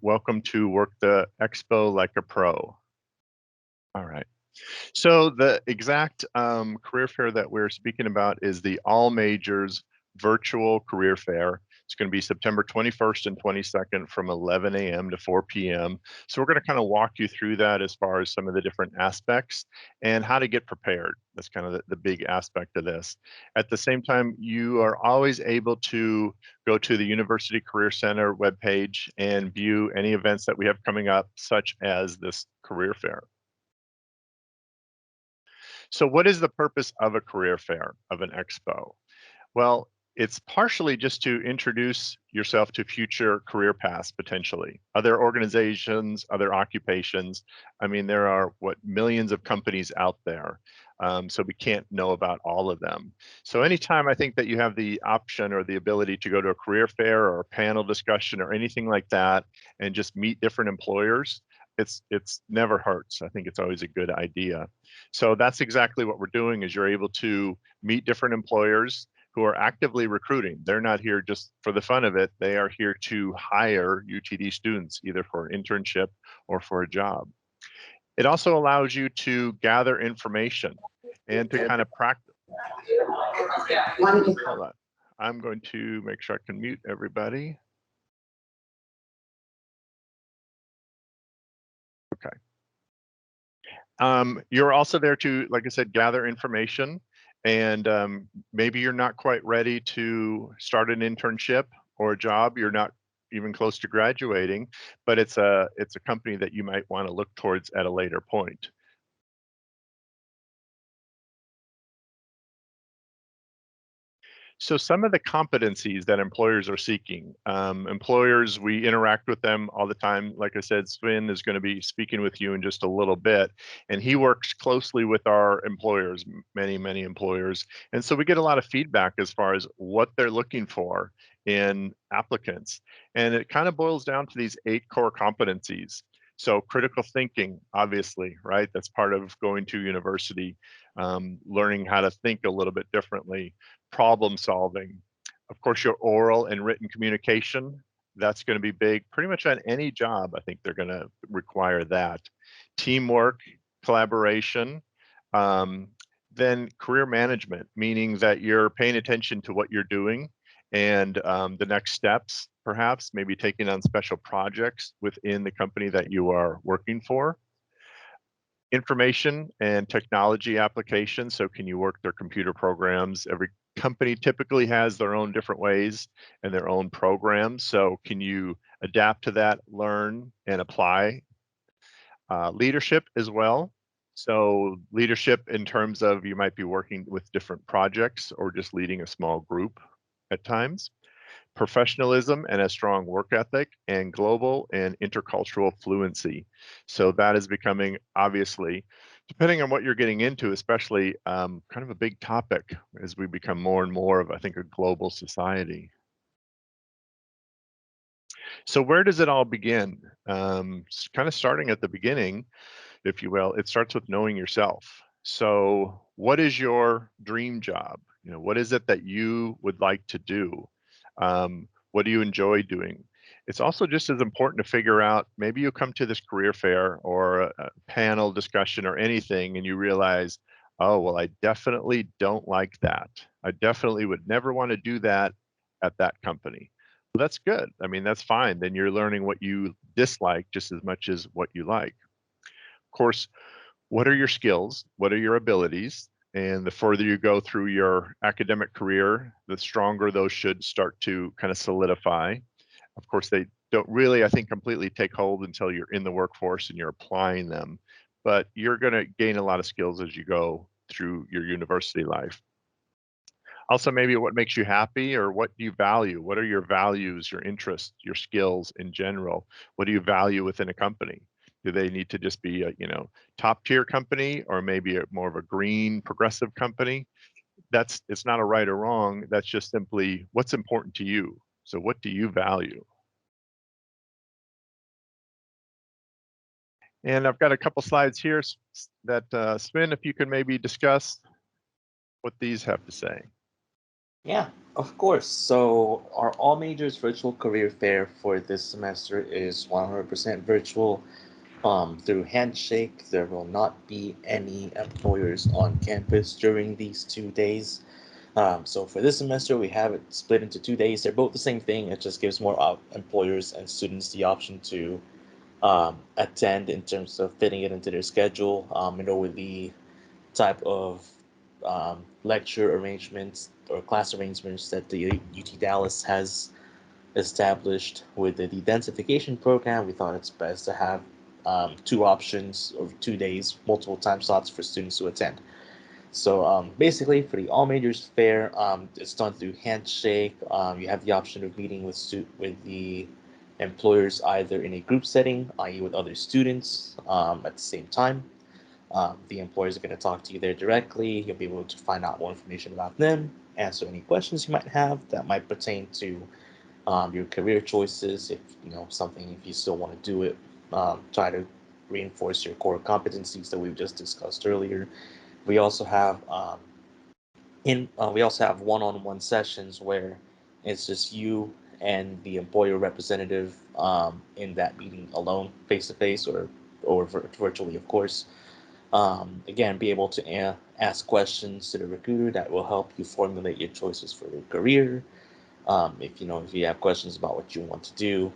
Welcome to Work the Expo Like a Pro. All right. So the exact career fair that we're speaking about is the All Majors Virtual Career Fair. It's going to be September 21st and 22nd from 11 a.m. to 4 p.m. So we're going to kind of walk you through that as far as some of the different aspects and how to get prepared. That's kind of the big aspect of this. At the same time, you are always able to go to the University Career Center webpage and view any events that we have coming up, such as this career fair. So, what is the purpose of a career fair, of an expo? Well, it's partially just to introduce yourself to future career paths potentially, other organizations, other occupations. I mean, there are what millions of companies out there. So we can't know about all of them. So anytime I think that you have the option or the ability to go to a career fair or a panel discussion or anything like that and just meet different employers, it's never hurts. I think it's always a good idea. So that's exactly what we're doing is you're able to meet different employers who are actively recruiting. They're not here just for the fun of it. They are here to hire UTD students, either for an internship or for a job. It also allows you to gather information and to kind of practice. Hold on. I'm going to make sure I can mute everybody. Okay. You're also there to, like I said, gather information. And maybe you're not quite ready to start an internship or a job. You're not even close to graduating, but it's a company that you might want to look towards at a later point. So some of the competencies that employers are seeking, employers, we interact with them all the time. Like I said, Sven is going to be speaking with you in just a little bit, and he works closely with our employers, many employers. And so we get a lot of feedback as far as what they're looking for in applicants. And it kind of boils down to these 8 core competencies. So critical thinking, obviously, right? That's part of going to university, learning how to think a little bit differently. Problem solving. Of course, your oral and written communication, that's going to be big. Pretty much on any job, I think they're going to require that. Teamwork, collaboration, um, then career management, meaning that you're paying attention to what you're doing and the next steps, perhaps, maybe taking on special projects within the company that you are working for. Information and technology applications. So can you work their computer programs? Every company typically has their own different ways and their own programs. So can you adapt to that, learn and apply? Leadership as well. So leadership in terms of you might be working with different projects or just leading a small group at times. Professionalism and a strong work ethic, and global and intercultural fluency. So that is becoming, obviously, depending on what you're getting into, especially kind of a big topic as we become more and more of, I think, a global society. So where does it all begin? Kind of starting at the beginning, if you will, it starts with knowing yourself. So what is your dream job? You know, what is it that you would like to do? What do you enjoy doing? It's also just as important to figure out, maybe you come to this career fair or a panel discussion or anything and you realize, oh, well, I definitely don't like that. I definitely would never want to do that at that company. Well, that's good. I mean, that's fine. Then you're learning what you dislike just as much as what you like. Of course, what are your skills? What are your abilities? And the further you go through your academic career, the stronger those should start to kind of solidify. Of course, they don't really, I think, completely take hold until you're in the workforce and you're applying them. But you're going to gain a lot of skills as you go through your university life. Also, maybe what makes you happy or what do you value? What are your values, your interests, your skills in general? What do you value within a company? Do they need to just be a, top tier company or maybe more of a green progressive company? It's not a right or wrong. That's just simply what's important to you. So what do you value? And I've got a couple slides here that Sven, if you could maybe discuss what these have to say. Yeah, of course. So our all majors virtual career fair for this semester is 100% virtual. Through Handshake, there will not be any employers on campus during these 2 days. So for this semester, we have it split into 2 days. They're both the same thing. It just gives more employers and students the option to attend in terms of fitting it into their schedule. With the type of lecture arrangements or class arrangements that the UT Dallas has established with the dedensification program, we thought it's best to have two options of 2 days, multiple time slots for students to attend. So basically, for the all majors fair, it's done through Handshake. You have the option of meeting with the employers either in a group setting, i.e., with other students at the same time. The employers are going to talk to you there directly. You'll be able to find out more information about them, answer any questions you might have that might pertain to your career choices. If you know something, if you still want to do it, try to reinforce your core competencies that we've just discussed earlier. We also have we also have one-on-one sessions where it's just you and the employer representative in that meeting alone, face to face or virtually, of course. Again, be able to ask questions to the recruiter that will help you formulate your choices for your career. If you have questions about what you want to do,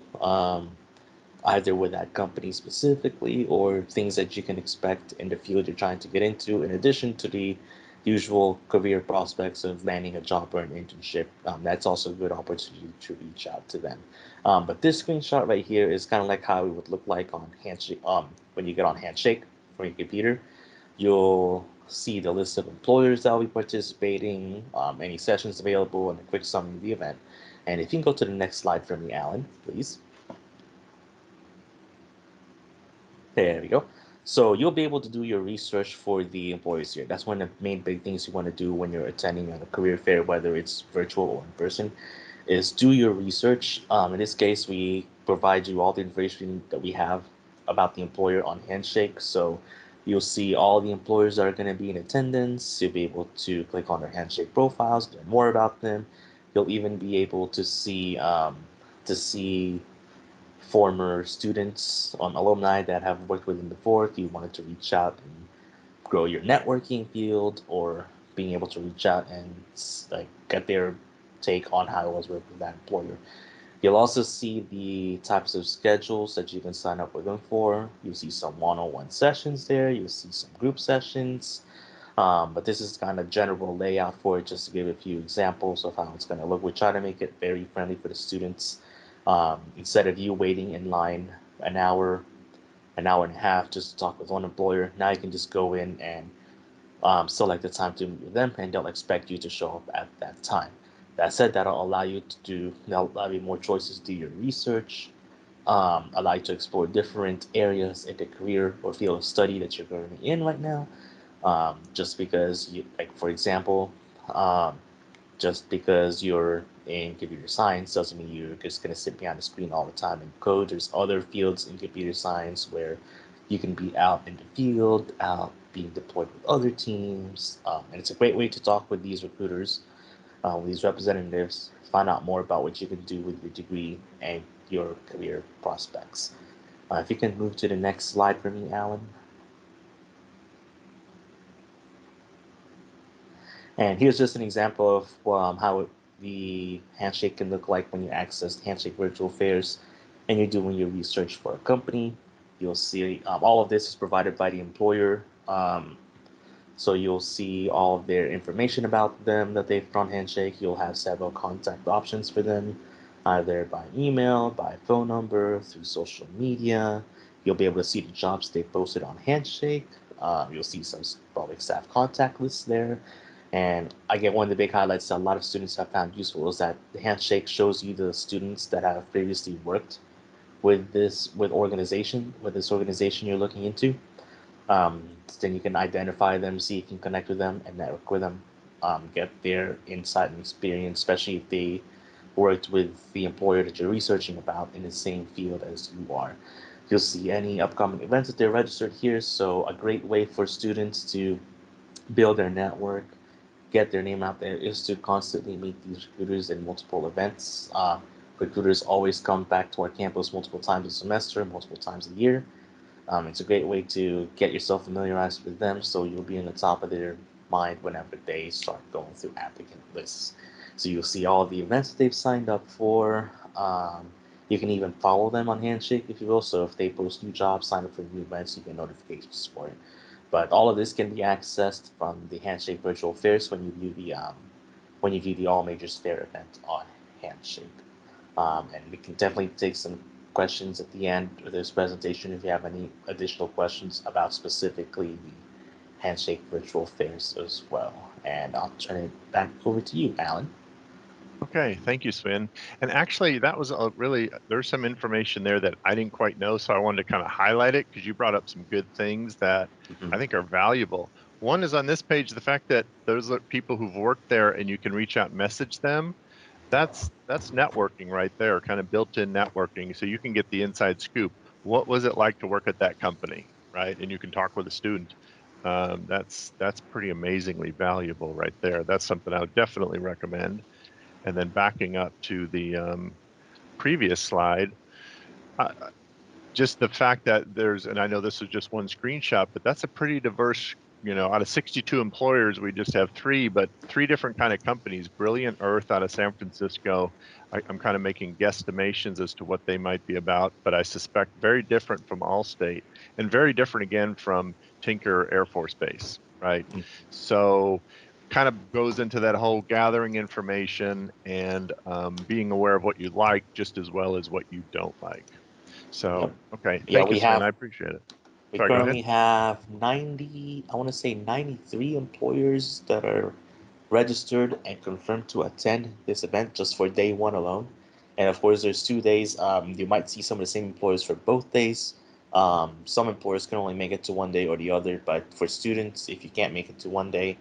either with that company specifically or things that you can expect in the field you're trying to get into, in addition to the usual career prospects of landing a job or an internship. That's also a good opportunity to reach out to them. But this screenshot right here is kind of like how it would look like on Handshake. When you get on Handshake from your computer, you'll see the list of employers that will be participating, any sessions available, and a quick summary of the event. And if you can go to the next slide for me, Alan, please. There we go. So you'll be able to do your research for the employers here. That's one of the main big things you want to do when you're attending a career fair, whether it's virtual or in person, is do your research. In this case, we provide you all the information that we have about the employer on Handshake. So you'll see all the employers that are going to be in attendance. You'll be able to click on their Handshake profiles, learn more about them. You'll even be able to see former students, alumni that have worked with them before, if you wanted to reach out and grow your networking field, or being able to reach out and like get their take on how it was working with that employer. You'll also see the types of schedules that you can sign up with them for. You'll see some one-on-one sessions there. You'll see some group sessions. But this is kind of general layout for it, just to give a few examples of how it's going to look. We try to make it very friendly for the students. Instead of you waiting in line an hour and a half just to talk with one employer, now you can just go in and select the time to meet with them, and they'll expect you to show up at that time. That said, that'll allow you more choices to do your research, allow you to explore different areas in the career or field of study that you're currently in right now. Just because you, like for example, um, just because you're in computer science doesn't mean you're just going to sit behind the screen all the time and code. There's other fields in computer science where you can be out in the field, out being deployed with other teams. And it's a great way to talk with these recruiters, with these representatives, find out more about what you can do with your degree and your career prospects. If you can move to the next slide for me, Alan. And here's just an example of how the Handshake can look like when you access Handshake virtual fairs and you're doing your research for a company. You'll see all of this is provided by the employer. So you'll see all of their information about them that they've put on Handshake. You'll have several contact options for them, either by email, by phone number, through social media. You'll be able to see the jobs they posted on Handshake. You'll see some public staff contact lists there. And again, one of the big highlights that a lot of students have found useful is that the Handshake shows you the students that have previously worked with this organization you're looking into. Then you can identify them, see if you can connect with them and network with them, get their insight and experience, especially if they worked with the employer that you're researching about in the same field as you are. You'll see any upcoming events that they're registered here. So a great way for students to build their network, get their name out there is to constantly meet these recruiters in multiple events. Recruiters always come back to our campus multiple times a semester, multiple times a year. It's a great way to get yourself familiarized with them so you'll be in the top of their mind whenever they start going through applicant lists. So you'll see all the events that they've signed up for. You can even follow them on Handshake, if you will. So if they post new jobs, sign up for new events, you get notifications for it. But all of this can be accessed from the Handshake virtual fairs when you view the All Majors Fair event on Handshake. And we can definitely take some questions at the end of this presentation if you have any additional questions about specifically the Handshake virtual fairs as well. And I'll turn it back over to you, Alan. Okay, thank you, Sven. And actually, that was a really, there's some information there that I didn't quite know, so I wanted to kind of highlight it because you brought up some good things that I think are valuable. One is on this page, the fact that those are people who've worked there and you can reach out and message them. That's networking right there, kind of built-in networking, so you can get the inside scoop. What was it like to work at that company, right? And you can talk with a student. That's pretty amazingly valuable right there. That's something I would definitely recommend. And then backing up to the previous slide, just the fact that there's, and I know this is just one screenshot, but that's a pretty diverse, out of 62 employers, we just have 3, but 3 different kind of companies. Brilliant Earth out of San Francisco. I'm kind of making guesstimations as to what they might be about, but I suspect very different from Allstate and very different again from Tinker Air Force Base, right? So kind of goes into that whole gathering information and being aware of what you like just as well as what you don't like. Yep. So, okay. Yeah, Thank you, Sven. I appreciate it. we Sorry, go ahead. currently have 90, I want to say 93 employers that are registered and confirmed to attend this event just for day one alone. And of course, there's 2 days. You might see some of the same employers for both days. Some employers can only make it to one day or the other, but for students, if you can't make it to one day,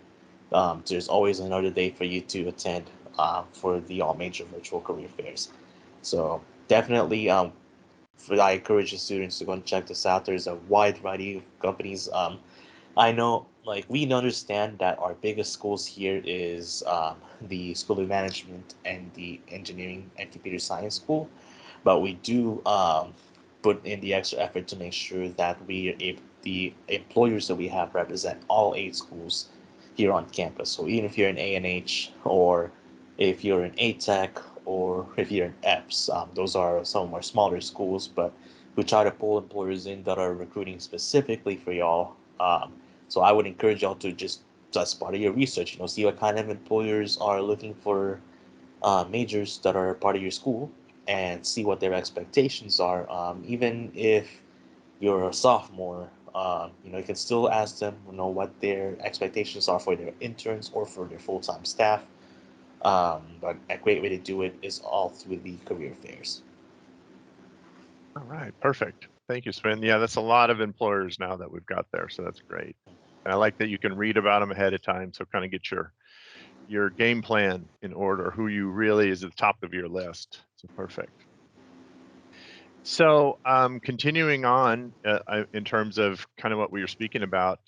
there's always another day for you to attend for the all major virtual career fairs. So definitely, I encourage the students to go and check this out. There's a wide variety of companies. I know, like, we understand that our biggest schools here is the School of Management and the Engineering and Computer Science School, but we do put in the extra effort to make sure that the employers that we have represent all 8 schools here on campus. So even if you're in A&H or if you're in ATech or if you're in EPS, those are some of our smaller schools, but we try to pull employers in that are recruiting specifically for y'all. So I would encourage y'all to just, as part of your research, see what kind of employers are looking for majors that are part of your school and see what their expectations are. Even if you're a sophomore, you can still ask them, what their expectations are for their interns or for their full-time staff. But a great way to do it is all through the career fairs. All right, perfect. Thank you, Sven. Yeah, that's a lot of employers now that we've got there, so that's great. And I like that you can read about them ahead of time, so kind of get your game plan in order, who you really is at the top of your list. So perfect. So continuing on in terms of kind of what we were speaking about,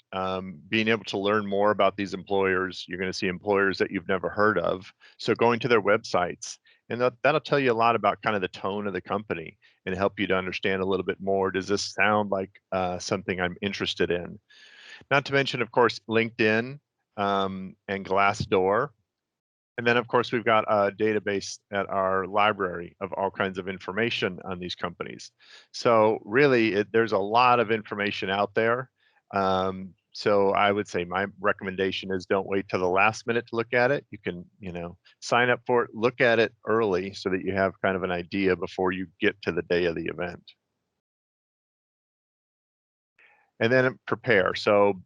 being able to learn more about these employers, you're going to see employers that you've never heard of. So going to their websites, and that'll tell you a lot about kind of the tone of the company and help you to understand a little bit more. Does this sound like something I'm interested in? Not to mention, of course, LinkedIn and Glassdoor. And then, of course, we've got a database at our library of all kinds of information on these companies. So really, there's a lot of information out there. So I would say my recommendation is don't wait till the last minute to look at it. You can, sign up for it, look at it early so that you have kind of an idea before you get to the day of the event. And then prepare. So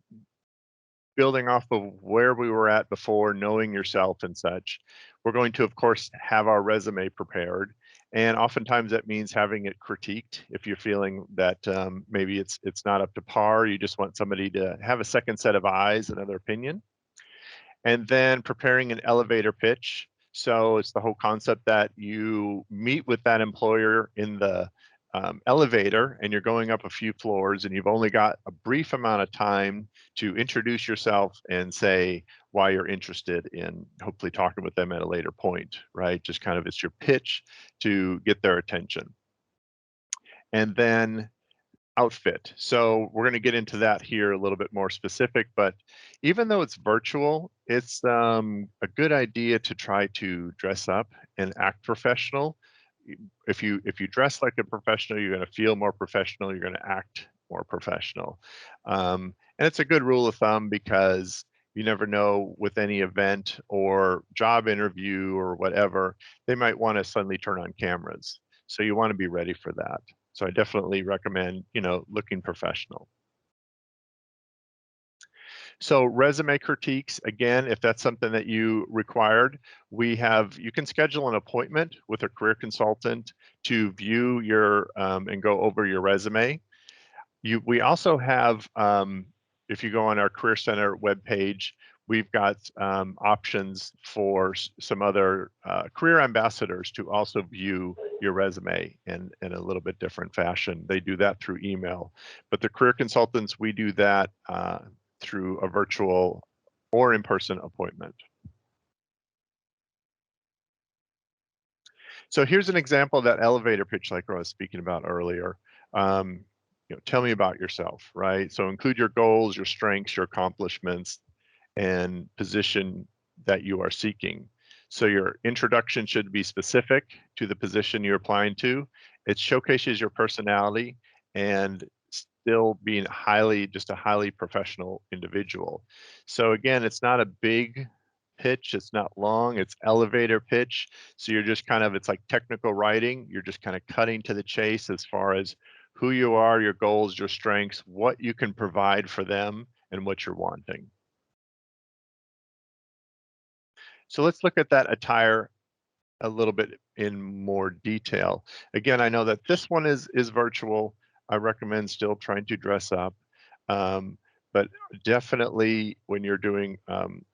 building off of where we were at before, knowing yourself and such, we're going to, of course, have our resume prepared. And oftentimes that means having it critiqued if you're feeling that maybe it's not up to par. You just want somebody to have a second set of eyes, another opinion. And then preparing an elevator pitch. So it's the whole concept that you meet with that employer in the elevator and you're going up a few floors and you've only got a brief amount of time to introduce yourself and say why you're interested in hopefully talking with them at a later point, right? Just kind of it's your pitch to get their attention. And then outfit. So we're going to get into that here a little bit more specific, but even though it's virtual, it's a good idea to try to dress up and act professional. If you dress like a professional, you're going to feel more professional. You're going to act more professional, and it's a good rule of thumb because you never know with any event or job interview or whatever, they might want to suddenly turn on cameras. So you want to be ready for that. So I definitely recommend, looking professional. So resume critiques, again, if that's something that you required, you can schedule an appointment with a career consultant to view your and go over your resume. We also have, if you go on our Career Center webpage, we've got options for some other career ambassadors to also view your resume in a little bit different fashion. They do that through email, but the career consultants, we do that through a virtual or in-person appointment. So here's an example of that elevator pitch like I was speaking about earlier. Um, tell me about yourself, right? So include your goals, your strengths, your accomplishments, and position that you are seeking. So your introduction should be specific to the position you're applying to. It showcases your personality and still being just a highly professional individual. So again, it's not a big pitch, it's not long, it's elevator pitch. So you're just it's like technical writing. You're just kind of cutting to the chase as far as who you are, your goals, your strengths, what you can provide for them, and what you're wanting. So let's look at that attire a little bit in more detail. Again, I know that this one is virtual. I recommend still trying to dress up. But definitely when you're doing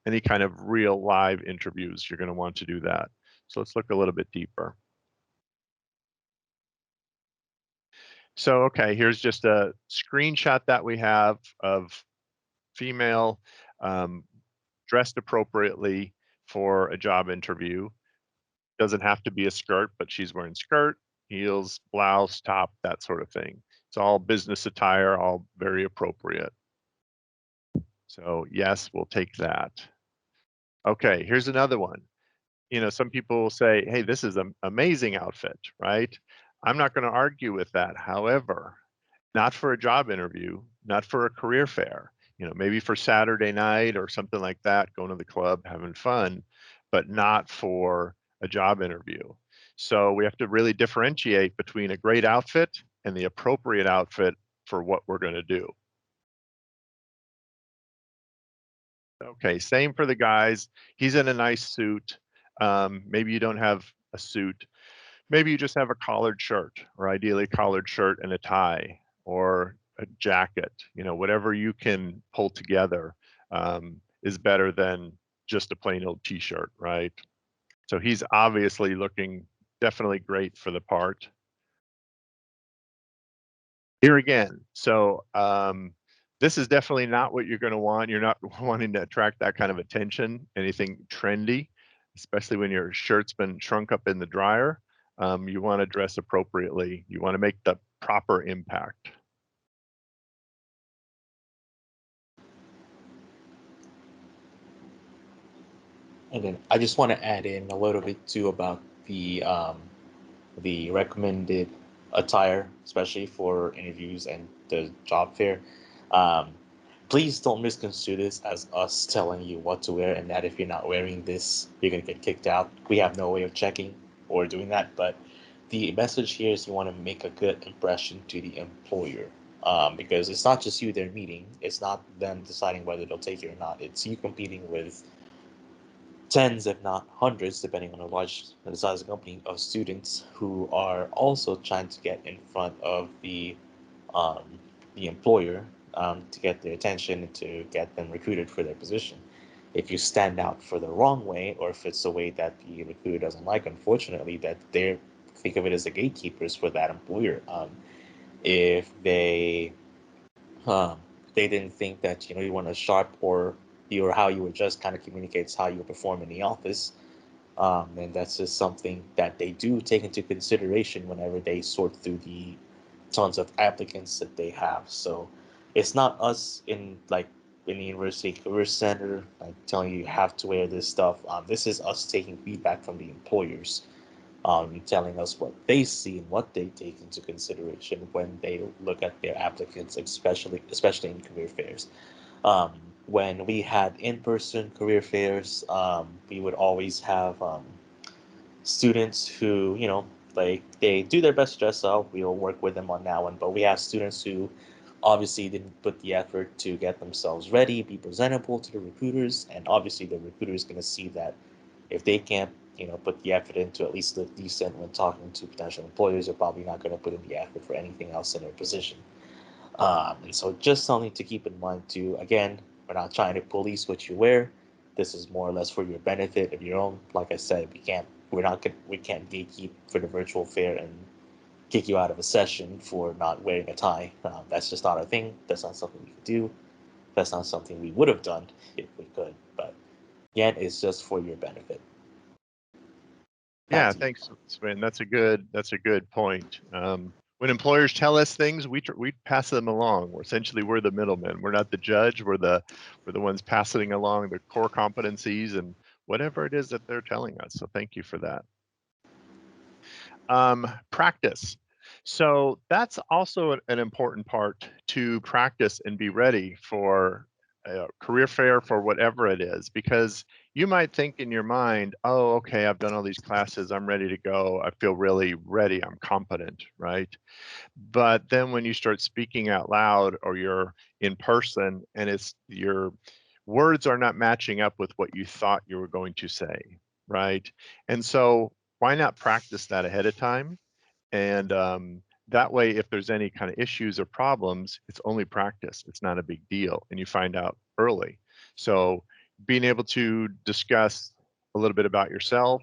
any kind of real live interviews, you're going to want to do that. So let's look a little bit deeper. So, okay, here's just a screenshot that we have of female um, dressed appropriately for a job interview. Doesn't have to be a skirt, but she's wearing skirt, heels, blouse, top, that sort of thing. It's all business attire, all very appropriate. So yes, we'll take that. Okay, here's another one. Some people will say, hey, this is an amazing outfit, right? I'm not going to argue with that. However, not for a job interview, not for a career fair, maybe for Saturday night or something like that, going to the club, having fun, but not for a job interview. So we have to really differentiate between a great outfit and the appropriate outfit for what we're going to do. Okay, same for the guys. He's in a nice suit. Maybe you don't have a suit. Maybe you just have a collared shirt, or ideally collared shirt and a tie, or a jacket. Whatever you can pull together is better than just a plain old t-shirt, right? So he's obviously looking definitely great for the part. Here again, so this is definitely not what you're going to want. You're not wanting to attract that kind of attention, anything trendy, especially when your shirt's been shrunk up in the dryer. You want to dress appropriately. You want to make the proper impact. And then I just want to add in a little bit too about the recommended attire, especially for interviews and the job fair. Um, Please don't misconstrue this as us telling you what to wear and that if you're not wearing this, you're gonna get kicked out. We have no way of checking or doing that, but the message here is you want to make a good impression to the employer. Because it's not just you they're meeting, it's not them deciding whether they'll take you or not. It's you competing with tens, if not hundreds, depending on the size of the company, of students who are also trying to get in front of um, the employer to get their attention and to get them recruited for their position. If you stand out for the wrong way, or if it's a way that the recruiter doesn't like, unfortunately, that they're think of it as the gatekeepers for that employer. If um, they didn't think that you weren't as sharp, or how you were just kind of communicates how you perform in the office. And that's just something that they do take into consideration whenever they sort through the tons of applicants that they have. So it's not us in the university career center like telling you have to wear this stuff. This is us taking feedback from the employers, telling us what they see and what they take into consideration when they look at their applicants, especially in career fairs. Um, when we had in-person career fairs, we would always have students who, like they do their best to dress up. We'll work with them on that one. But we have students who obviously didn't put the effort to get themselves ready, be presentable to the recruiters, and obviously the recruiter is going to see that if they can't, put the effort into at least look decent when talking to potential employers, they're probably not going to put in the effort for anything else in their position. And so just something to keep in mind too. Again, we're not trying to police what you wear. This is more or less for your benefit of your own. Like I said, we can't gatekeep for the virtual fair and kick you out of a session for not wearing a tie. That's just not our thing. That's not something we could do. That's not something we would have done if we could. But again, it's just for your benefit. Back Yeah, to you. thanks, Sven. That's a good point. When employers tell us things, we pass them along. We're the middlemen. We're not the judge. We're the ones passing along the core competencies and whatever it is that they're telling us. So thank you for that. Practice. So that's also an important part, to practice and be ready for a career fair, for whatever it is, because you might think in your mind, oh, okay, I've done all these classes, I'm ready to go, I feel really ready, I'm competent, right? But then when you start speaking out loud, or you're in person and it's your words are not matching up with what you thought you were going to say, right? And so why not practice that ahead of time? And that way, if there's any kind of issues or problems, it's only practice. It's not a big deal, and you find out early. So being able to discuss a little bit about yourself,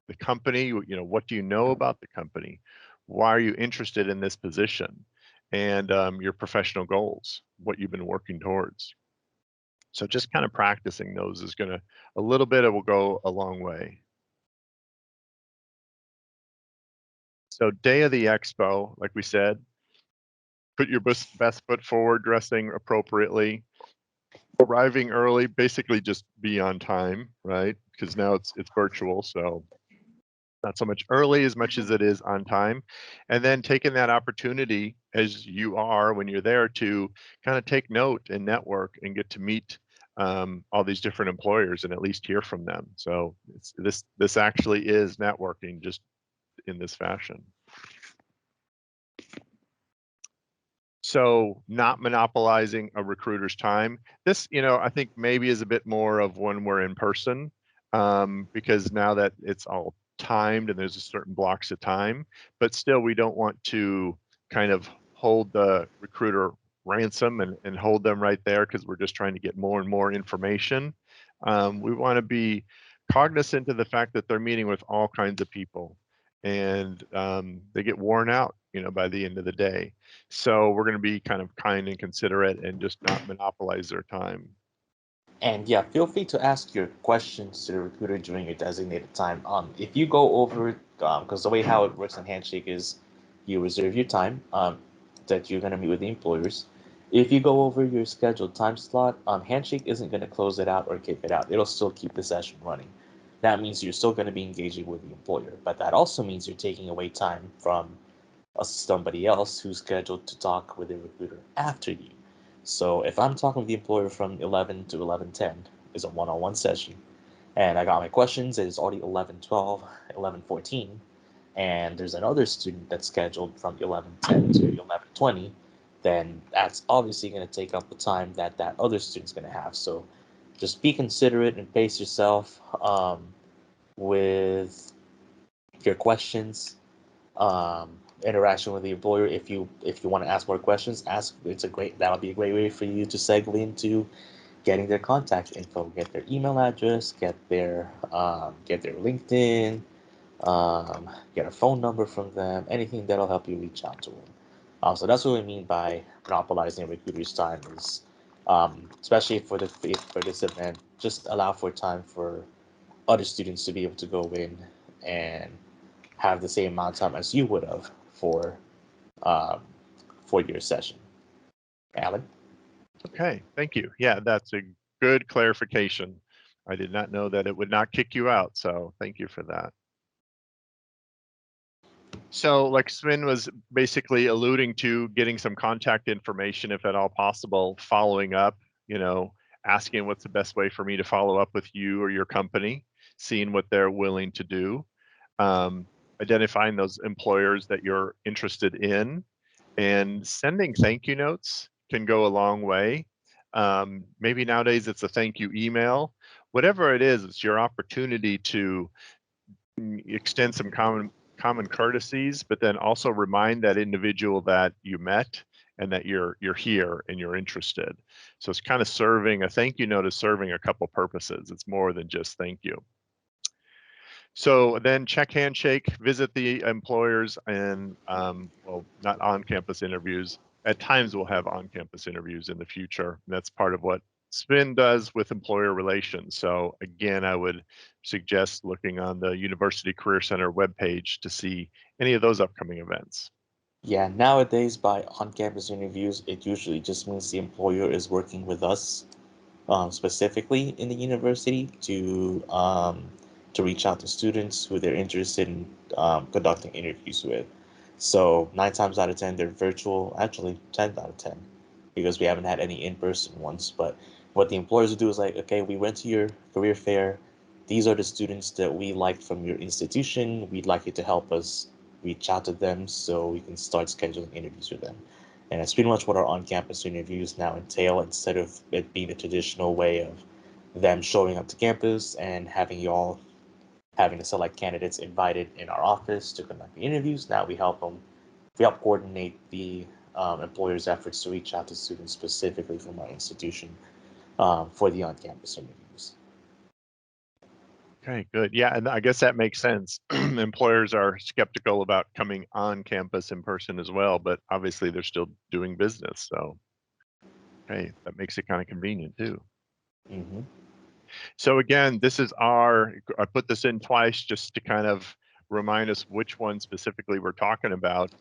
the company, what do you know about the company? Why are you interested in this position? And your professional goals, what you've been working towards. So just kind of practicing those is going to, a little bit, it will go a long way. So day of the expo, like we said, put your best foot forward, dressing appropriately, arriving early, basically just be on time, right? Because now it's virtual, so not so much early as much as it is on time. And then taking that opportunity, as you are when you're there, to kind of take note and network and get to meet all these different employers and at least hear from them. So this actually is networking, just in this fashion. So not monopolizing a recruiter's time. This, I think maybe is a bit more of when we're in person, because now that it's all timed and there's a certain blocks of time, but still we don't want to kind of hold the recruiter ransom and hold them right there, because we're just trying to get more and more information. We want to be cognizant of the fact that they're meeting with all kinds of people, and they get worn out, by the end of the day. So we're going to be kind of kind and considerate and just not monopolize their time. And yeah, feel free to ask your questions to the recruiter during your designated time. If you go over, because the way how it works on Handshake is you reserve your time that you're going to meet with the employers. If you go over your scheduled time slot, Handshake isn't going to close it out or kick it out. It'll still keep the session running. That means you're still going to be engaging with the employer, but that also means you're taking away time from somebody else who's scheduled to talk with the recruiter after you. So if I'm talking with the employer from 11 to 11:10, is a one-on-one session, and I got my questions, it's already 11:12, 11:14, and there's another student that's scheduled from 11:10 to 11:20, then that's obviously going to take up the time that that other student's going to have. So just be considerate and pace yourself with your questions, interaction with the employer. If you want to ask more questions, ask. That'll be a great way for you to segue into getting their contact info, get their email address, get their LinkedIn, get a phone number from them, anything that'll help you reach out to them. So that's what we mean by monopolizing a recruiter's time is, especially for this event, just allow for time for other students to be able to go in and have the same amount of time as you would have um, for your session. Alan? Okay, thank you. Yeah, that's a good clarification. I did not know that it would not kick you out, so thank you for that. So like Sven was basically alluding to, getting some contact information if at all possible, following up, asking what's the best way for me to follow up with you or your company, seeing what they're willing to do, um, identifying those employers that you're interested in, and sending thank you notes can go a long way. Maybe nowadays it's a thank you email. Whatever it is, it's your opportunity to extend some common courtesies, but then also remind that individual that you met and that you're here and you're interested. So it's kind of serving, a thank you note is serving a couple purposes. It's more than just thank you. So then check handshake, visit the employers, and well, not on-campus interviews. At times we'll have on-campus interviews in the future. That's part of what SPIN does with employer relations. So again, I would suggest looking on the University Career Center webpage to see any of those upcoming events. Yeah, nowadays by on-campus interviews, it usually just means the employer is working with us specifically in the university to reach out to students who they're interested in conducting interviews with. So 9 times out of 10, they're virtual. Actually, 10 out of 10, because we haven't had any in-person ones. But what the employers will do is like, okay, we went to your career fair. These are the students that we liked from your institution. We'd like you to help us reach out to them so we can start scheduling interviews with them. And that's pretty much what our on-campus interviews now entail, instead of it being the traditional way of them showing up to campus and having y'all having to select candidates invited in our office to conduct the interviews. Now we help coordinate the employer's efforts to reach out to students specifically from our institution for the on-campus interviews. Okay, good. Yeah, and I guess that makes sense. Employers are skeptical about coming on campus in person as well, but obviously they're still doing business. So, okay, that makes it kind of convenient too. Mm-hmm. So again, I put this in twice just to kind of remind us which one specifically we're talking about.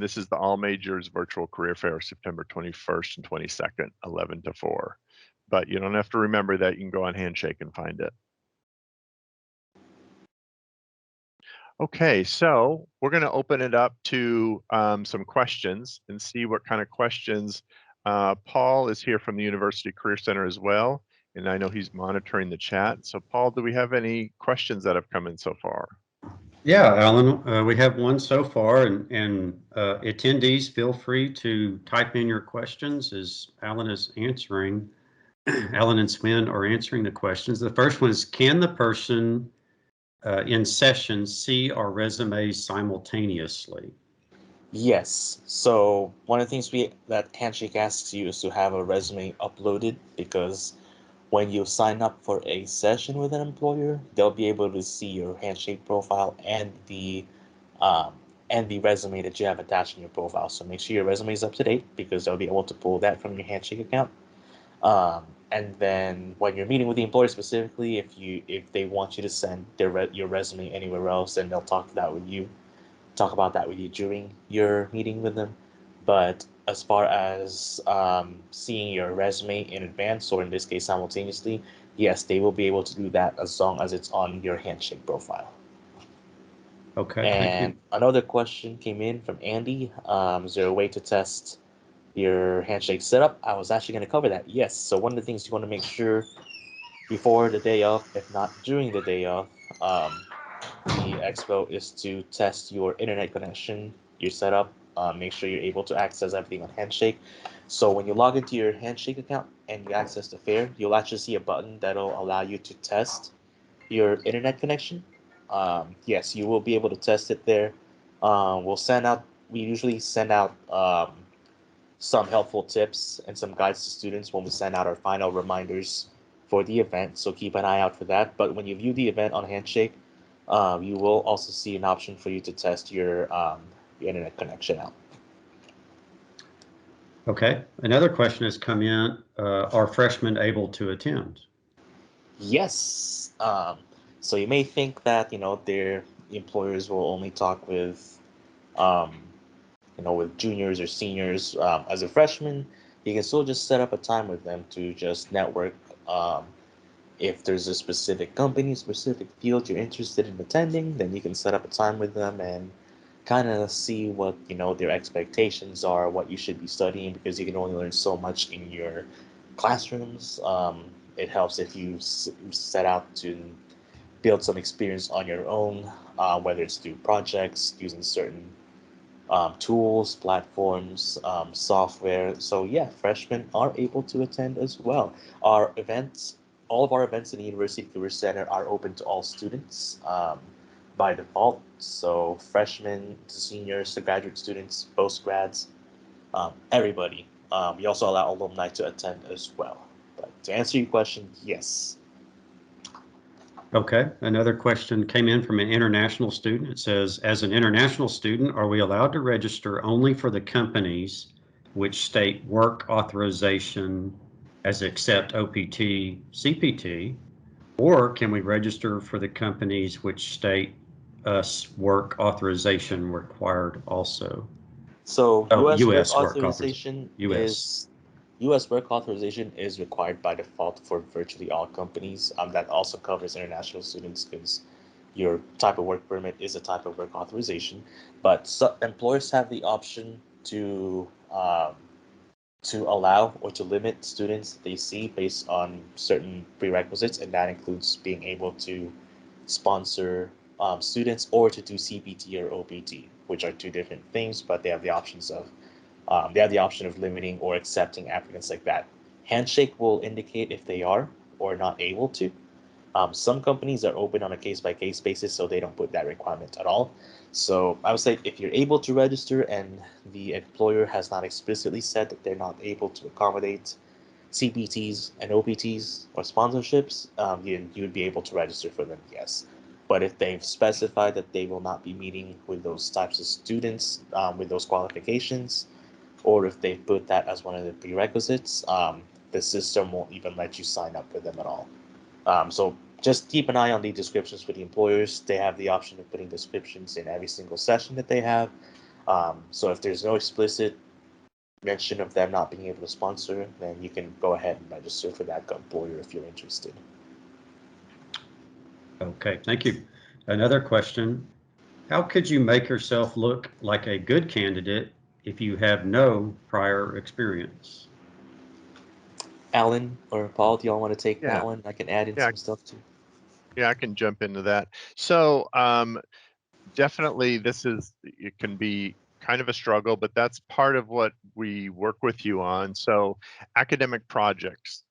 This is the All Majors Virtual Career Fair, September 21st and 22nd, 11 to 4. But you don't have to remember that. You can go on Handshake and find it. Okay, so we're going to open it up to some questions and see what kind of questions. Paul is here from the University Career Center as well, and I know he's monitoring the chat. So Paul, do we have any questions that have come in so far? Yeah, Alan, we have one so far, and attendees, feel free to type in your questions as Alan is answering. Alan and Sven are answering the questions. The first one is, can the person in session see our resumes simultaneously? Yes. So one of the things that Handshake asks you is to have a resume uploaded, because when you sign up for a session with an employer, they'll be able to see your Handshake profile um, and the resume that you have attached in your profile. So make sure your resume is up to date, because they'll be able to pull that from your Handshake account. And then when you're meeting with the employer specifically, if they want you to send your resume anywhere else, then they'll talk about that with you during your meeting with them. But as far as seeing your resume in advance, or in this case simultaneously, yes, they will be able to do that as long as it's on your Handshake profile. Okay, thank And you. another question came in from Andy. Is there a way to test your Handshake setup? I was actually going to cover that. Yes. So one of the things you want to make sure before the day of, if not during the day of, the expo, is to test your internet connection, your setup, make sure you're able to access everything on Handshake. So when you log into your Handshake account and you access the fair, you'll actually see a button that'll allow you to test your internet connection. Yes, you will be able to test it there. We usually send out some helpful tips and some guides to students when we send out our final reminders for the event. So keep an eye out for that. But when you view the event on Handshake, You will also see an option for you to test your internet connection out. Okay. Another question has come in. Are freshmen able to attend? Yes. So you may think that their employers will only talk with um, with juniors or seniors. As a freshman, you can still just set up a time with them to just network. Um, if there's a specific company, specific field you're interested in attending, then you can set up a time with them and kind of see what their expectations are, what you should be studying, because you can only learn so much in your classrooms. It helps if you set out to build some experience on your own, whether it's through projects using certain tools, platforms, software. So yeah, freshmen are able to attend as well. Our events, all of our events in the University Career Center are open to all students by default. So freshmen, to seniors, to graduate students, postgrads, everybody. We also allow alumni to attend as well. But to answer your question, yes. Okay. Another question came in from an international student. It says, as an international student, are we allowed to register only for the companies which state work authorization as accept OPT, CPT, or can we register for the companies which state us work authorization required also? So Oh, U.S. work U.S. work authorization. authorization U.S. is U.S. work authorization is required by default for virtually all companies. That also covers international students because your type of work permit is a type of work authorization. But employers have the option to allow or to limit students they see based on certain prerequisites, and that includes being able to sponsor students or to do CPT or OPT, which are two different things, but they have the option of limiting or accepting applicants like that. Handshake will indicate if they are or not able to. Some companies are open on a case by case basis, so they don't put that requirement at all. So I would say if you're able to register and the employer has not explicitly said that they're not able to accommodate CPTs and OPTs or sponsorships, you would be able to register for them, yes. But if they've specified that they will not be meeting with those types of students with those qualifications, or if they put that as one of the prerequisites, the system won't even let you sign up for them at all. So just keep an eye on the descriptions for the employers. They have the option of putting descriptions in every single session that they have. So if there's no explicit mention of them not being able to sponsor, then you can go ahead and register for that employer if you're interested. Okay, thank you. Another question. How could you make yourself look like a good candidate if you have no prior experience? Alan or Paul, do y'all want to take that Yeah, one? I can add in yeah, some stuff too. yeah, I can jump into that. So, definitely it can be kind of a struggle, but that's part of what we work with you on. So academic projects,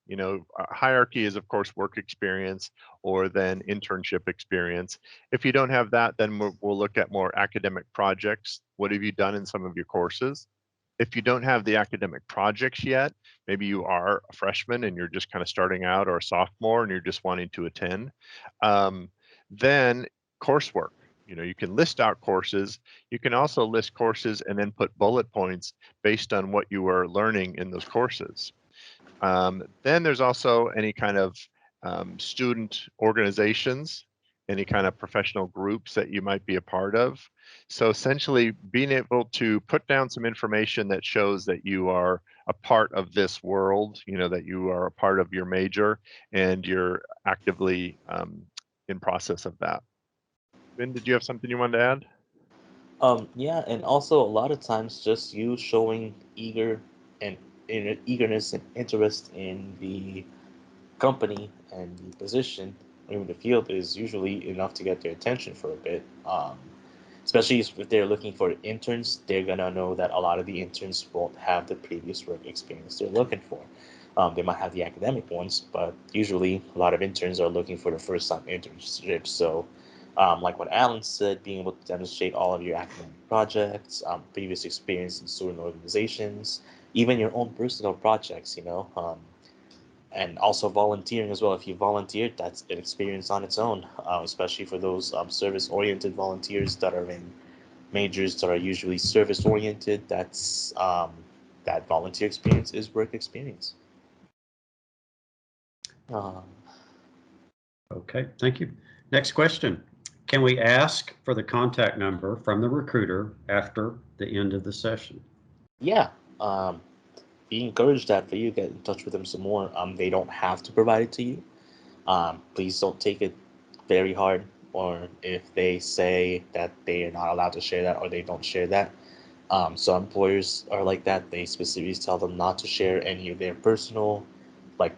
hierarchy is of course work experience or then internship experience. If you don't have that, then we'll look at more academic projects. What have you done in some of your courses? If you don't have the academic projects yet, maybe you are a freshman and you're just kind of starting out, or a sophomore and you're just wanting to attend, then coursework. You can list out courses. You can also list courses and then put bullet points based on what you are learning in those courses. Then there's also any kind of student organizations, any kind of professional groups that you might be a part of. So essentially being able to put down some information that shows that you are a part of this world, that you are a part of your major and you're actively in process of that. Ben, did you have something you wanted to add? Yeah, and also a lot of times just you showing and eagerness and interest in the company and the position in the field is usually enough to get their attention for a bit. Especially if they're looking for interns, they're gonna know that a lot of the interns won't have the previous work experience they're looking for. They might have the academic ones, but usually a lot of interns are looking for the first time internship. So, like what Alan said, being able to demonstrate all of your academic projects, previous experience in student organizations, even your own personal projects, and also volunteering as well. If you volunteered, that's an experience on its own, especially for those service-oriented volunteers that are in majors that are usually service-oriented. That volunteer experience is work experience. Um, Okay, thank you. Next question. Can we ask for the contact number from the recruiter after the end of the session? yeah, we encourage that for you. Get in touch with them some more. They don't have to provide it to you. Please don't take it very hard, or if they say that they are not allowed to share that or they don't share that. Some employers are like that. They specifically tell them not to share any of their personal, like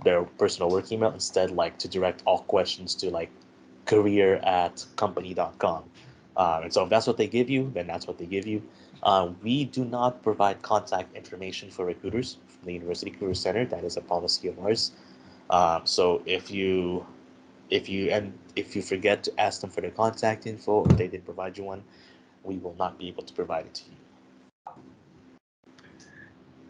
their personal work email. Instead, like to direct all questions to like career@company.com. And so if that's what they give you, then that's what they give you. We do not provide contact information for recruiters from the University Career Center. That is a policy of ours. So if you forget to ask them for their contact info, if they didn't provide you one, we will not be able to provide it to you.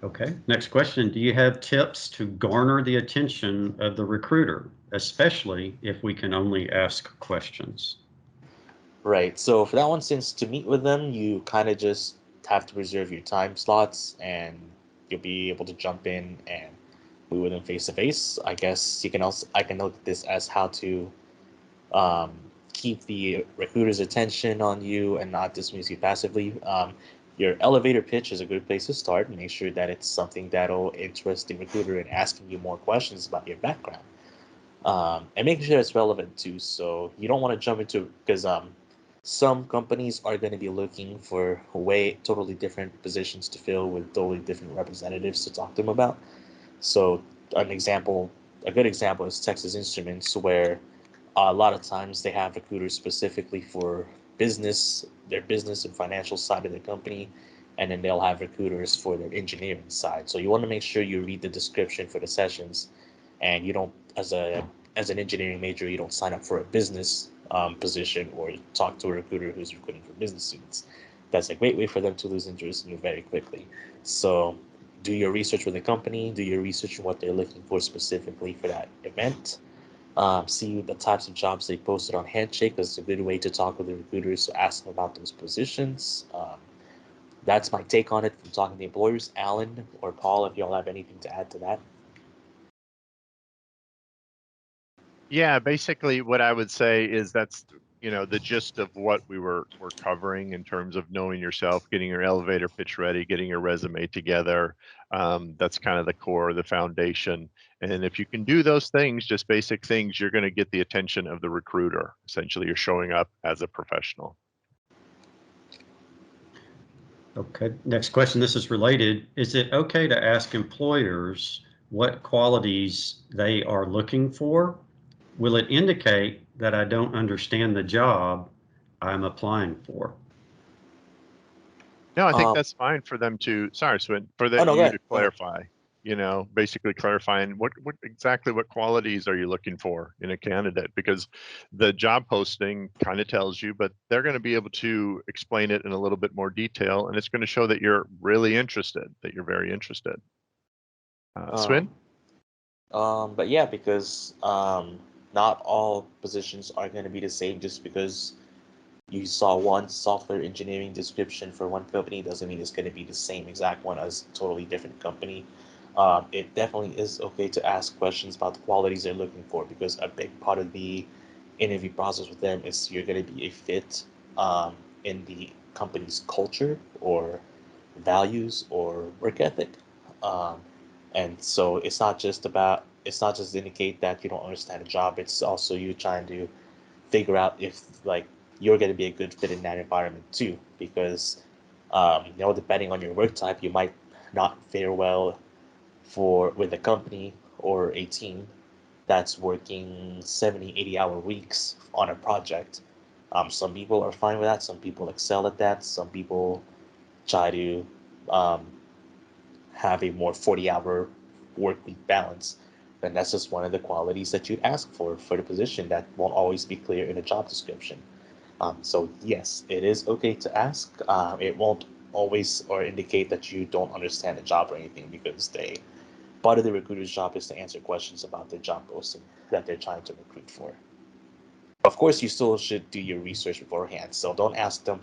Okay, next question. Do you have tips to garner the attention of the recruiter, especially if we can only ask questions? Right. So for that one, since to meet with them, you kind of just have to reserve your time slots, and you'll be able to jump in and meet with them face to face. I guess you can also I can note this as how to um, keep the recruiter's attention on you and not dismiss you passively. Your elevator pitch is a good place to start. Make sure that it's something that'll interest the recruiter in asking you more questions about your background, and making sure it's relevant too. So you don't want to jump into because some companies are going to be looking for way totally different positions to fill with totally different representatives to talk to them about. So a good example is Texas Instruments, where a lot of times they have recruiters specifically for their business and financial side of the company, and then they'll have recruiters for their engineering side. So you want to make sure you read the description for the sessions, and you don't, as an engineering major, you don't sign up for a business position or talk to a recruiter who's recruiting for business students. That's a great way for them to lose interest in you very quickly. So do your research with the company, do your research on what they're looking for specifically for that event. See the types of jobs they posted on Handshake. That's a good way to talk with the recruiters to ask them about those positions. That's my take on it from talking to employers. Alan or Paul, if y'all have anything to add to that. Yeah, basically what I would say is that's, the gist of what we're covering in terms of knowing yourself, getting your elevator pitch ready, getting your resume together. That's kind of the core, the foundation. And if you can do those things, just basic things, you're going to get the attention of the recruiter. Essentially, you're showing up as a professional. Okay, next question. This is related. Is it okay to ask employers what qualities they are looking for? Will it indicate that I don't understand the job I'm applying for? No, I think Um, that's fine for them to, sorry, Swin, for oh no, go you ahead. to Go ahead. clarify, basically clarifying what exactly what qualities are you looking for in a candidate? Because the job posting kind of tells you, but they're going to be able to explain it in a little bit more detail, and it's going to show that you're really interested, that you're very interested. Swin? Um, but yeah, because not all positions are going to be the same. Just because you saw one software engineering description for one company doesn't mean it's going to be the same exact one as a totally different company. It definitely is okay to ask questions about the qualities they're looking for, because a big part of the interview process with them is you're going to be a fit in the company's culture or values or work ethic. Um, and so it's not just indicate that you don't understand the job. It's also you trying to figure out if like you're going to be a good fit in that environment too, because depending on your work type, you might not fare well for with a company or a team that's working 70, 80-hour weeks on a project. Some people are fine with that. Some people excel at that. Some people try to um, have a more 40-hour work week balance. Then that's just one of the qualities that you'd ask for the position that won't always be clear in a job description. So yes, it is okay to ask. It won't always or indicate that you don't understand the job or anything, because part of the recruiter's job is to answer questions about the job posting that they're trying to recruit for. Of course, you still should do your research beforehand. So don't ask them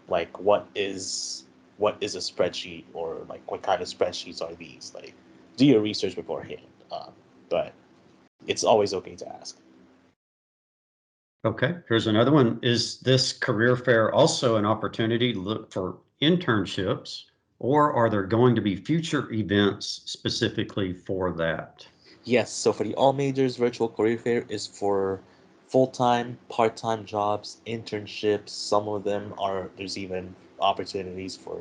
like what is a spreadsheet, or like what kind of spreadsheets are these. Like, do your research beforehand. But it's always okay to ask. Okay, here's another one. Is this career fair also an opportunity to look for internships, or are there going to be future events specifically for that? Yes, so for the All Majors Virtual Career Fair is for full-time, part-time jobs, internships. Some of them are, there's even opportunities for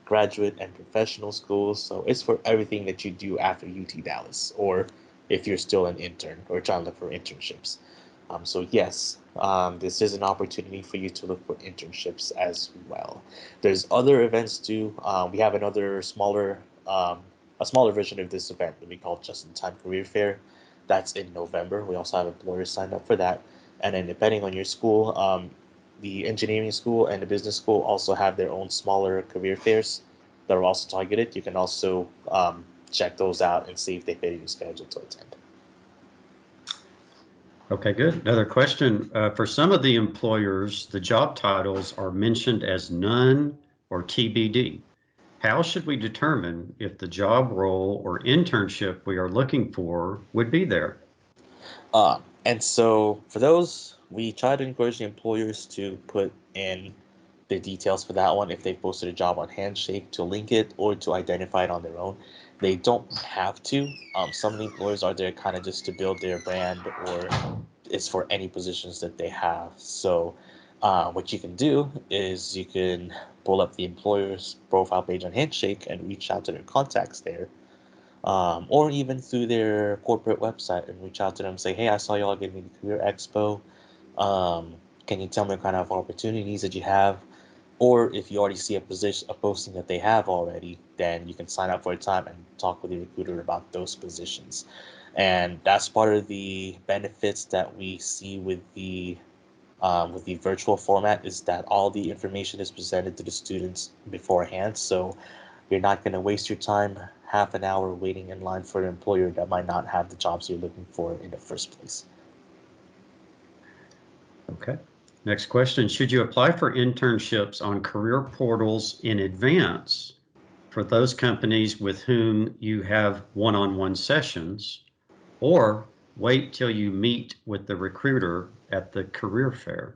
graduate and professional schools. So it's for everything that you do after UT Dallas, or if you're still an intern or trying to look for internships. So yes, this is an opportunity for you to look for internships as well. There's other events too. We have another a smaller version of this event that we call Just in Time Career Fair. That's in November. We also have employers signed up for that. And then depending on your school, the engineering school and the business school also have their own smaller career fairs that are also targeted. You can also check those out and see if they fit your schedule to attend. Okay, good. Another question. For some of the employers, the job titles are mentioned as none or TBD. How should we determine if the job role or internship we are looking for would be there? And so for those, we try to encourage the employers to put in the details for that one if they posted a job on Handshake, to link it or to identify it on their own. They don't have to. Some of the employers are there kind of just to build their brand, or it's for any positions that they have. So what you can do is you can pull up the employer's profile page on Handshake and reach out to their contacts there, or even through their corporate website and reach out to them and say, hey, I saw y'all getting the Career Expo. Can you tell me what kind of opportunities that you have? Or if you already see a posting that they have already, then you can sign up for a time and talk with the recruiter about those positions. And that's part of the benefits that we see with the virtual format, is that all the information is presented to the students beforehand. So you're not going to waste your time half an hour waiting in line for an employer that might not have the jobs you're looking for in the first place. Okay. Next question. Should you apply for internships on career portals in advance for those companies with whom you have one-on-one sessions, or wait till you meet with the recruiter at the career fair?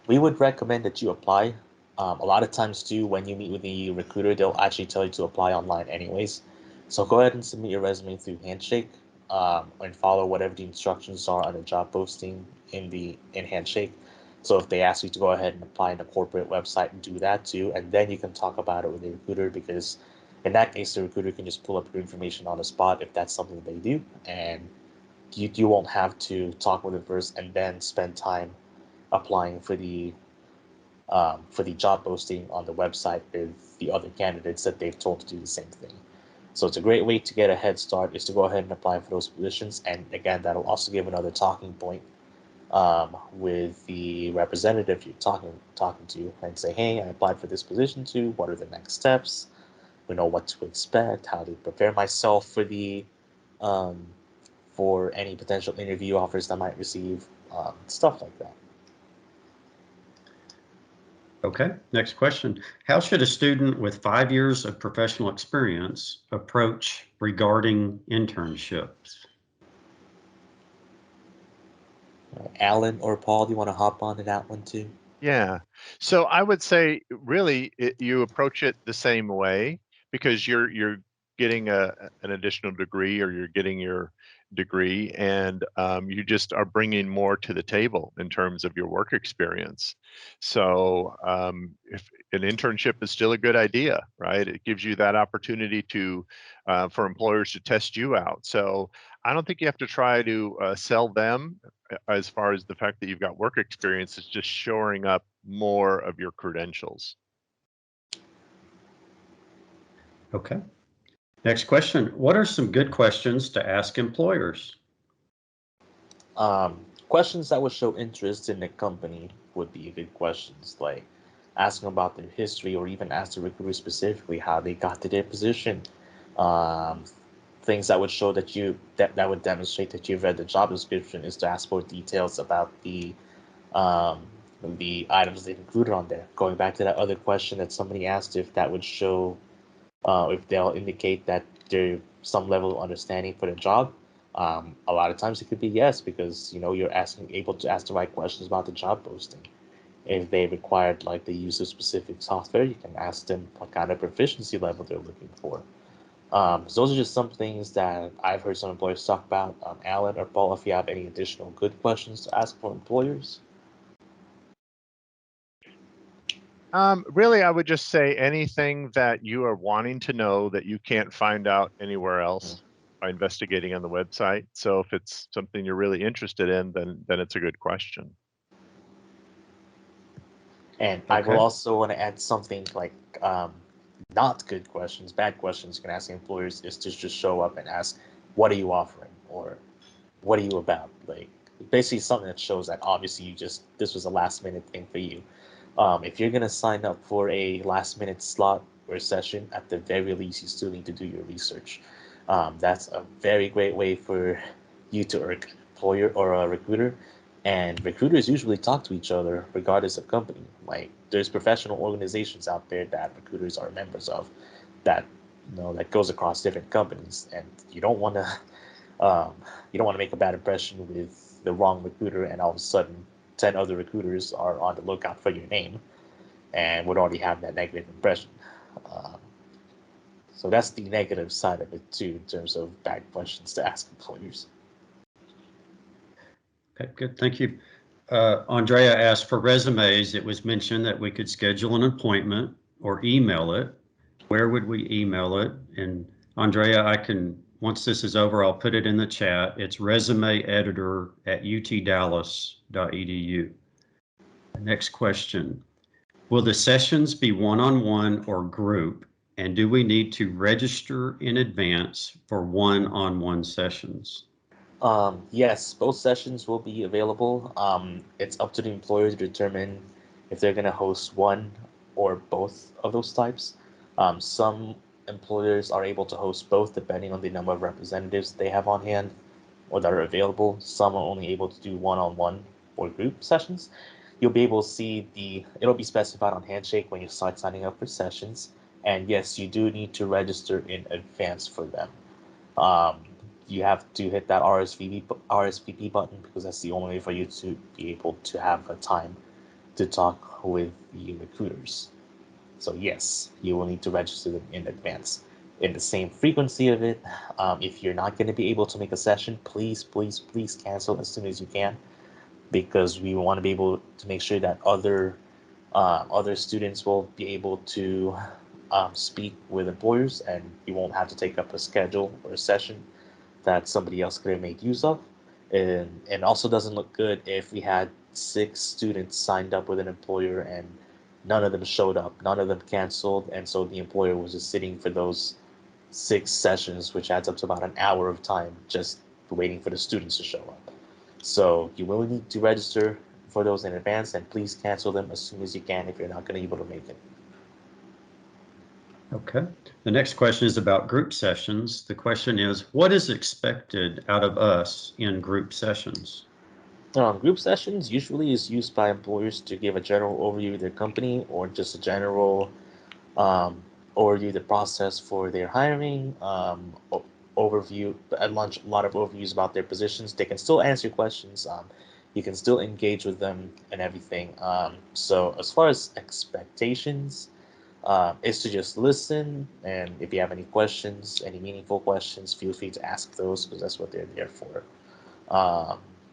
We would recommend that you apply. A lot of times too, when you meet with the recruiter, they'll actually tell you to apply online anyways. So go ahead and submit your resume through Handshake, and follow whatever the instructions are on the job posting in Handshake. So if they ask you to go ahead and apply in the corporate website, do that too, and then you can talk about it with the recruiter, because in that case, the recruiter can just pull up your information on the spot if that's something they do, and you won't have to talk with them first and then spend time applying for the job posting on the website with the other candidates that they've told to do the same thing. So it's a great way to get a head start, is to go ahead and apply for those positions. And again, that'll also give another talking point with the representative you're talking to, and say, hey, I applied for this position too. What are the next steps? We know what to expect, how to prepare myself um, for any potential interview offers that I might receive, stuff like that. Okay, next question. How should a student with 5 years of professional experience approach regarding internships? Alan or Paul, do you want to hop onto that one too? Yeah. So I would say really you approach it the same way, because you're getting an additional degree, or you're getting your degree, and you just are bringing more to the table in terms of your work experience. So if an internship is still a good idea, right? It gives you that opportunity to for employers to test you out. So I don't think you have to try to sell them as far as the fact that you've got work experience. Is just shoring up more of your credentials. Okay. Next question. What are some good questions to ask employers? Questions that would show interest in the company would be good questions, like asking about their history, or even ask the recruiter specifically how they got to their position. Um, things that would show that that would demonstrate that you've read the job description is to ask more details about um, the items they've included on there. Going back to that other question that somebody asked, if that would show, if they'll indicate that there's some level of understanding for the job. A lot of times it could be yes, because you're able to ask the right questions about the job posting. If they required like the use of specific software, you can ask them what kind of proficiency level they're looking for. So those are just some things that I've heard some employers talk about. Alan or Paul, if you have any additional good questions to ask for employers. Really, I would just say anything that you are wanting to know that you can't find out anywhere else by investigating on the website. So if it's something you're really interested in, then it's a good question. And I will Okay. also want to add something like not good questions, bad questions you can ask employers is to just show up and ask, what are you offering? Or what are you about? Like basically something that shows that obviously this was a last minute thing for you. If you're gonna sign up for a last minute slot or session, at the very least, you still need to do your research. That's a very great way for you to earn employer or a recruiter. And recruiters usually talk to each other regardless of company. Like there's professional organizations out there that recruiters are members of that that goes across different companies. And um, you don't want to make a bad impression with the wrong recruiter and all of a sudden 10 other recruiters are on the lookout for your name and would already have that negative impression. Um, so that's the negative side of it too, in terms of bad questions to ask employers. Okay, good. Thank you. Andrea asked for resumes. It was mentioned that we could schedule an appointment or email it. Where would we email it? And Andrea, once this is over, I'll put it in the chat. It's resumeeditor@utdallas.edu. Next question. Will the sessions be one-on-one or group? And do we need to register in advance for one-on-one sessions? Yes, both sessions will be available. It's up to the employer to determine if they're going to host one or both of those types. Some employers are able to host both depending on the number of representatives they have on hand or that are available. Some are only able to do one-on-one or group sessions. You'll be able to see it'll be specified on Handshake when you start signing up for sessions. And yes, you do need to register in advance for them. Um, you have to hit that RSVP button because that's the only way for you to be able to have a time to talk with the recruiters. So yes, you will need to register them in advance. In the same frequency of it, if you're not going to be able to make a session, please, please, please cancel as soon as you can, because we want to be able to make sure that other students will be able to speak with employers, and you won't have to take up a schedule or a session that somebody else could have made use of. And also doesn't look good if we had 6 students signed up with an employer and none of them showed up, none of them canceled, and so the employer was just sitting for those 6 sessions, which adds up to about an hour of time just waiting for the students to show up. So you will need to register for those in advance, and please cancel them as soon as you can if you're not going to be able to make it. Okay. The next question is about group sessions. The question is, what is expected out of us in group sessions? Group sessions usually is used by employers to give a general overview of their company or just a general overview of the process for their hiring, overview at lunch, a lot of overviews about their positions. They can still answer questions. You can still engage with them and everything. So as far as expectations, is to just listen, and if you have any questions, any meaningful questions, feel free to ask those because that's what they're there for.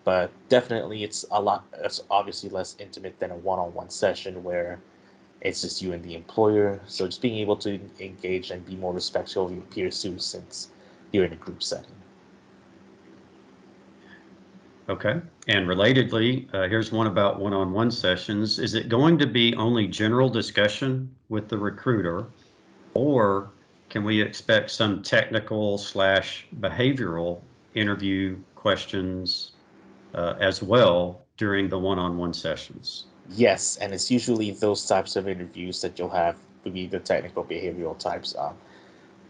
But definitely it's obviously less intimate than a one-on-one session where it's just you and the employer. So just being able to engage and be more respectful of your peers too, since you're in a group setting. Okay. And relatedly, here's one about one-on-one sessions. Is it going to be only general discussion with the recruiter, or can we expect some technical/behavioral interview questions as well during the one-on-one sessions? Yes, and it's usually those types of interviews that you'll have to be the technical behavioral types.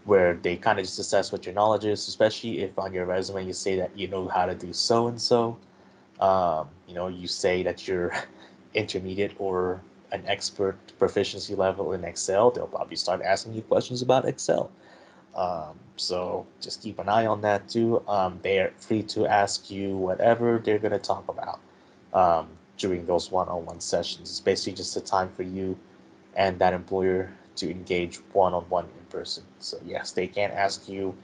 where they kind of just assess what your knowledge is, especially if on your resume you say that you know how to do so and so. You say that you're intermediate or an expert proficiency level in Excel, they'll probably start asking you questions about Excel. So just keep an eye on that too. They're free to ask you whatever they're going to talk about during those one-on-one sessions. It's basically just a time for you and that employer to engage one-on-one in person. So yes, they can ask you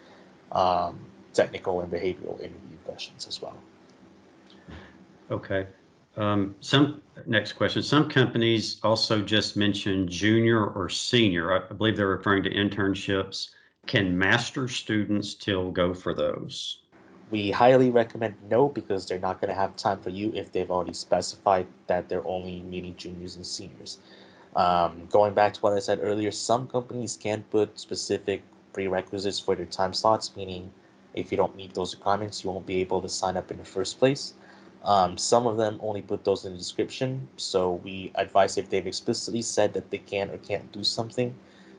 um, technical and behavioral interview questions as well. Okay. Next question. Some companies also just mention junior or senior. I believe they're referring to internships. Can master students still go for those? We highly recommend no, because they're not going to have time for you if they've already specified that they're only meeting juniors and seniors. Going back to what I said earlier, some companies can put specific prerequisites for their time slots, meaning if you don't meet those requirements, you won't be able to sign up in the first place. Some of them only put those in the description, so we advise if they've explicitly said that they can or can't do something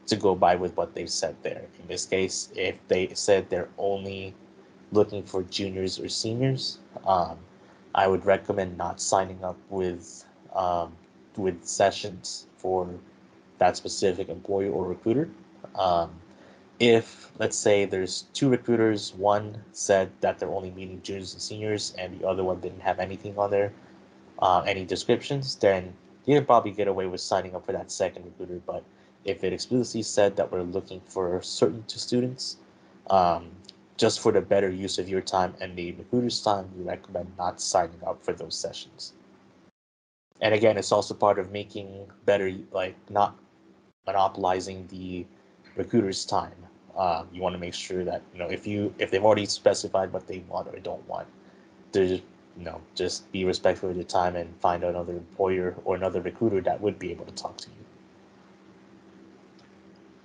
to go by with what they've said there. In this case, if they said they're only looking for juniors or seniors, I would recommend not signing up with sessions for that specific employer or recruiter. Um, if, let's say, there's two recruiters, one said that they're only meeting juniors and seniors, and the other one didn't have anything on there, any descriptions, then you can probably get away with signing up for that second recruiter. But if it explicitly said that we're looking for certain students, um, just for the better use of your time and the recruiter's time, we recommend not signing up for those sessions. And again, it's also part of making better, like not monopolizing the recruiter's time. You want to make sure that if they've already specified what they want or don't want, there's just be respectful of your time and find another employer or another recruiter that would be able to talk to you.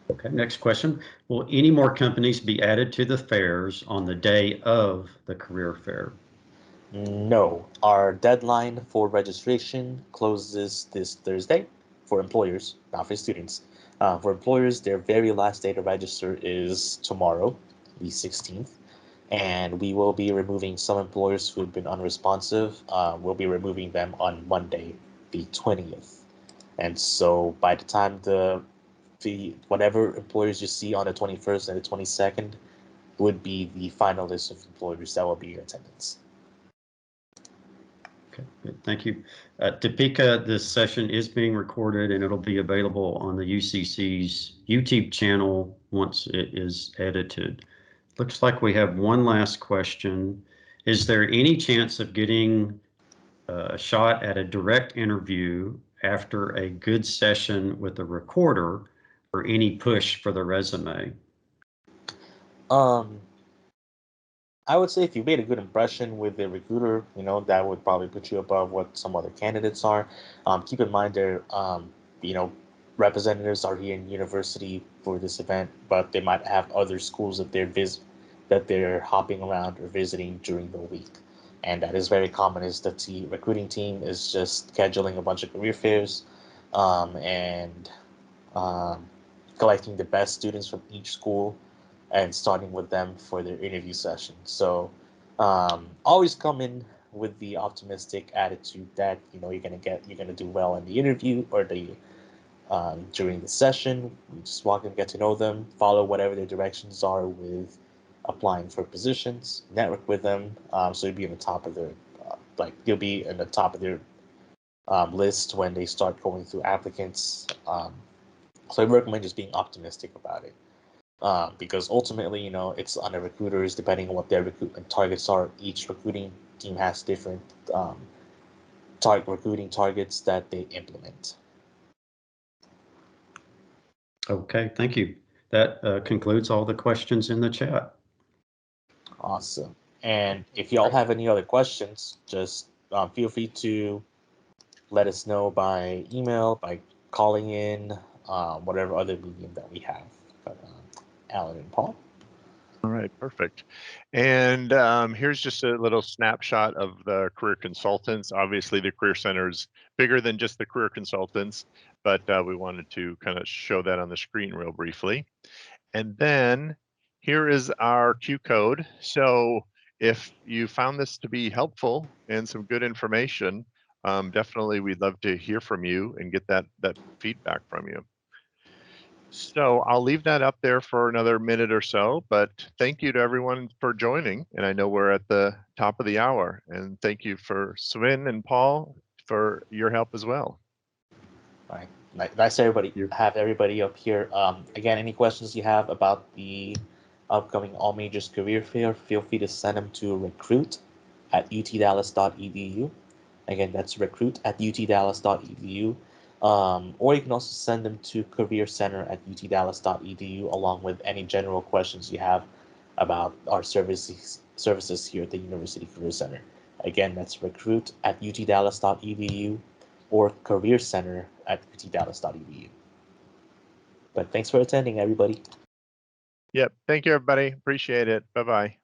Okay, next question. Will any more companies be added to the fairs on the day of the career fair? No, our deadline for registration closes this Thursday for employers, not for students. For employers, their very last day to register is tomorrow, the 16th. And we will be removing some employers who have been unresponsive. We'll be removing them on Monday, the 20th. And so by the time the whatever employers you see on the 21st and the 22nd would be the final list of employers that will be in attendance. Okay, good. Thank you. Topeka, this session is being recorded and it'll be available on the UCC's YouTube channel once it is edited. Looks like we have one last question. Is there any chance of getting a shot at a direct interview after a good session with a recorder, or any push for the resume? I would say if you made a good impression with the recruiter, that would probably put you above what some other candidates are. Keep in mind their, representatives are here in university for this event, but they might have other schools that they're hopping around or visiting during the week. And that is very common, is that the recruiting team is just scheduling a bunch of career fairs and collecting the best students from each school and starting with them for their interview session. So always come in with the optimistic attitude that you're gonna do well in the interview or the during the session. You just walk and get to know them, follow whatever their directions are with applying for positions, network with them. So you'll be in the top of their you'll be in the top of their list when they start going through applicants. So I recommend just being optimistic about it. Because ultimately, it's on the recruiters, depending on what their recruitment targets are. Each recruiting team has different recruiting targets that they implement. Okay, thank you. That concludes all the questions in the chat. Awesome. And if y'all have any other questions, just feel free to let us know by email, by calling in, whatever other medium that we have. But, Alan and Paul. All right, perfect. And here's just a little snapshot of the career consultants. Obviously, the Career Center is bigger than just the career consultants, but we wanted to kind of show that on the screen real briefly. And then here is our Q code. So if you found this to be helpful and some good information, definitely we'd love to hear from you and get that feedback from you. So I'll leave that up there for another minute or so, but thank you to everyone for joining. And I know we're at the top of the hour, and thank you for Swin and Paul for your help as well. All right. Nice everybody. You- Have everybody up here. Again, any questions you have about the upcoming All Majors Career Fair, feel free to send them to recruit@utdallas.edu. Again, that's recruit@utdallas.edu. Or you can also send them to careercenter@utdallas.edu along with any general questions you have about our services here at the University Career Center. Again, that's recruit@utdallas.edu or careercenter@utdallas.edu. But thanks for attending, everybody. Yep. Thank you, everybody. Appreciate it. Bye-bye.